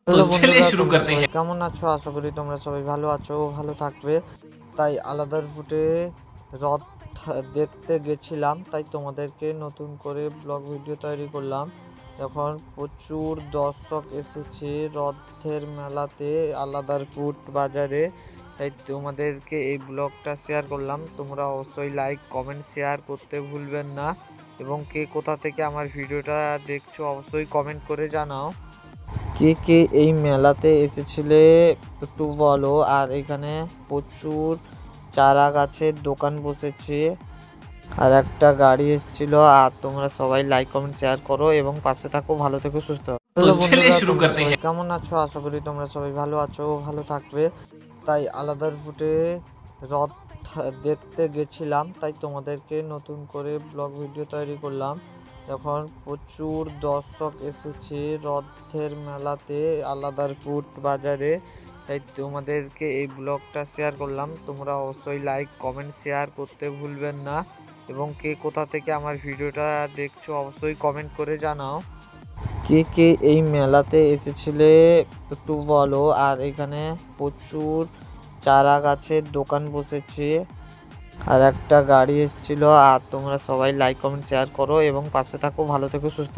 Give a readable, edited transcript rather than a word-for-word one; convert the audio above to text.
Hello तो चलिए বন্ধুরা, शुरू তোমরা करते সবাই हैं। কেমন আছো? আশা করি তোমরা সবাই ভালো আছো ও ভালো থাকবে। তাই আলাদা ফুটে হ্রদ দেখতে গেছিলাম, তাই তোমাদেরকে নতুন করে ব্লগ ভিডিও তৈরি করলাম। এখন প্রচুর দর্শক এসেছে হ্রদের মেলাতে, আলাদার ফুট বাজারে। তাই তোমাদেরকে এই ব্লগটা শেয়ার করলাম। তোমরা অবশ্যই লাইক কমেন্ট শেয়ার করতে ভুলবেন না, এবং কে কোথা থেকে আমার ভিডিওটা দেখছো অবশ্যই কমেন্ট করে জানাও। কে কে এই মেলাতে এসেছিলে একটু বলো। আর এখানে প্রচুর চারা গাছের দোকান বসেছে, আর একটা গাড়ি এসেছিল। আর তোমরা সবাই লাইক কমেন্ট শেয়ার করো এবং পাশে থাকো, ভালো থেকো, সুস্থ থাকো। হ্যালো तो चलिए বন্ধুরা, शुरू তোমরা करते সবাই हैं। কেমন আছো? আশা করি তোমরা সবাই ভালো আছো ও ভালো থাকবে। তাই আলাদার ফুটে হ্রদ দেখতে গেছিলাম, তাই তোমাদেরকে নতুন করে ব্লগ ভিডিও তৈরি করলাম। এখন প্রচুর দর্শক এসেছে হ্রদের মেলাতে, আলাদার ফুট বাজারে। তাই তোমাদেরকে এই ব্লগটা শেয়ার করলাম। তোমরা অবশ্যই লাইক কমেন্ট শেয়ার করতে ভুলবেন না, এবং কে কোথা থেকে আমার ভিডিওটা দেখছো অবশ্যই কমেন্ট করে জানাও। কে কে এই মেলাতে এসেছিলে একটু বলো। আর এখানে প্রচুর চারা গাছের দোকান বসেছে, আর একটা গাড়ি এসেছিল। আর তোমরা সবাই লাইক কমেন্ট শেয়ার করো এবং পাশে থাকো, ভালো থেকো, সুস্থ থাকো।